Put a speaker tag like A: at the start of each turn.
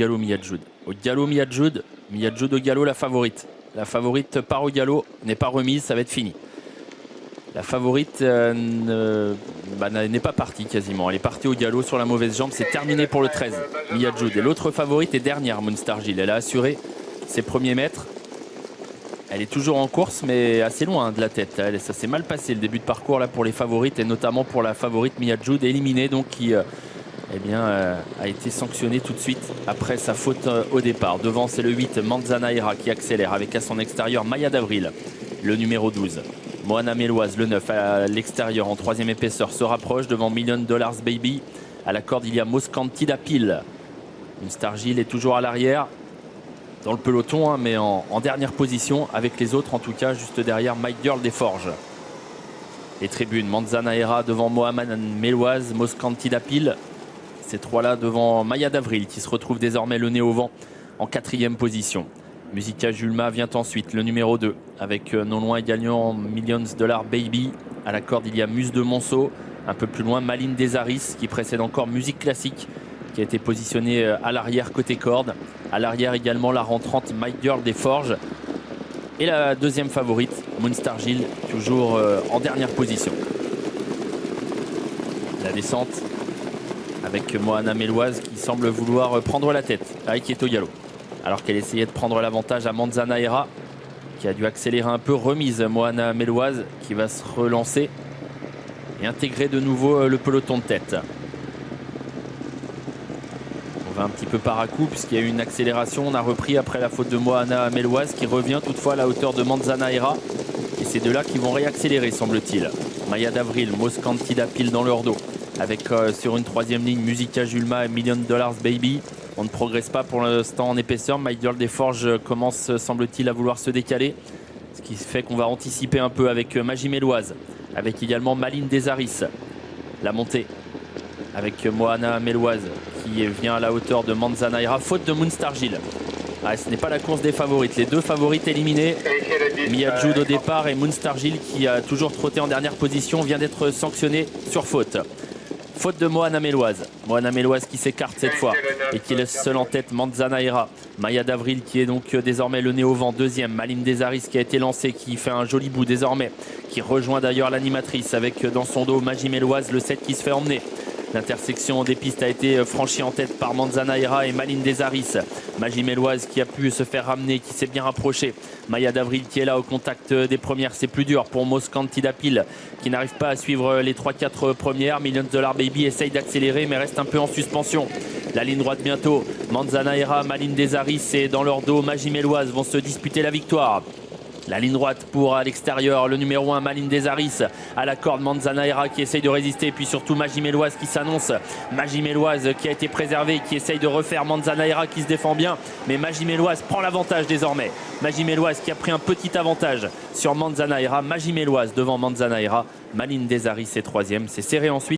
A: Gallo Miyajoud. Au galop Miyajoud, Miyajoud au galop la favorite. La favorite part au galop, n'est pas remise, ça va être fini. La favorite n'est pas partie quasiment. Elle est partie au galop sur la mauvaise jambe. C'est terminé pour le 13, Miyajoud. Et l'autre favorite est dernière, Moonstargill. Elle a assuré ses premiers mètres. Elle est toujours en course, mais assez loin de la tête. Ça s'est mal passé le début de parcours là pour les favorites, et notamment pour la favorite Miyajoud, éliminée, donc qui a été sanctionnée tout de suite après sa faute au départ. Devant, c'est le 8, Manzanaera, qui accélère avec à son extérieur Maya d'Avril, le numéro 12. Moana Méloise, le 9, à l'extérieur en troisième épaisseur, se rapproche devant $1 Million Baby. À la corde, il y a Moskanti Dapil. Moonstargill est toujours à l'arrière dans le peloton, mais en dernière position avec les autres, en tout cas juste derrière My Girl des Forges. Les tribunes, Manzanaera devant Mohamed Méloise, Moskanti Dapil. Ces trois-là devant Maya d'Avril, qui se retrouve désormais le nez au vent en quatrième position. Musica Julma vient ensuite, le numéro 2, avec non loin également $1 Million Baby. À la corde, il y a Muse de Monceau. Un peu plus loin, Maline Desaris, qui précède encore Musique Classique, qui a été positionnée à l'arrière côté corde. À l'arrière également, la rentrante My Girl des Forges. Et la deuxième favorite, Moonstargill, toujours en dernière position. La descente avec Moana Méloise qui semble vouloir prendre la tête avec Kieto Gallo, alors qu'elle essayait de prendre l'avantage à Manzanaera, qui a dû accélérer un peu. Remise Moana Méloise qui va se relancer et intégrer de nouveau le peloton de tête. On va un petit peu par à coup puisqu'il y a eu une accélération. On a repris après la faute de Moana Méloise, qui revient toutefois à la hauteur de Manzanaera, et ces deux-là qui vont réaccélérer, semble-t-il. Maya d'Avril, Moskanti Dapil dans leur dos, avec sur une troisième ligne Musica Julma et $1 Million Baby. On ne progresse pas pour l'instant en épaisseur. My Girl des Forges commence, semble-t-il, à vouloir se décaler, ce qui fait qu'on va anticiper un peu avec Magie Méloise, avec également Maline Desaris. La montée avec Moana Méloise qui vient à la hauteur de Manzanaera. Faute de Moonstargill. Ce n'est pas la course des favorites. Les deux favorites éliminées, Miyajoud au départ et Moonstargill, qui a toujours trotté en dernière position, vient d'être sanctionné sur faute. Faute de Moana Méloise. Moana Méloise qui s'écarte cette fois et qui laisse seul en tête Manzanaera. Maya d'Avril qui est donc désormais le nez au vent, deuxième. Maline Desaris qui a été lancé, qui fait un joli bout désormais, qui rejoint d'ailleurs l'animatrice avec dans son dos Magie Méloise, le 7 qui se fait emmener. L'intersection des pistes a été franchie en tête par Manzanaera et Maline Desaris. Magie Méloise qui a pu se faire ramener, qui s'est bien rapproché. Maya d'Avril qui est là au contact des premières. C'est plus dur pour Moskanti Dapil, qui n'arrive pas à suivre les 3-4 premières. $1 Million Baby essaye d'accélérer mais reste un peu en suspension. La ligne droite bientôt. Manzanaera, Maline Desaris et dans leur dos Magie Méloise vont se disputer la victoire. La ligne droite pour à l'extérieur, le numéro 1 Maline Desaris, à la corde Manzanaera qui essaye de résister, puis surtout Magie Méloise qui s'annonce. Magie Méloise qui a été préservée, qui essaye de refaire Manzanaera qui se défend bien, mais Magie Méloise prend l'avantage désormais. Magie Méloise qui a pris un petit avantage sur Manzanaera. Magie Méloise devant Manzanaera. Maline Desaris est troisième, c'est serré ensuite.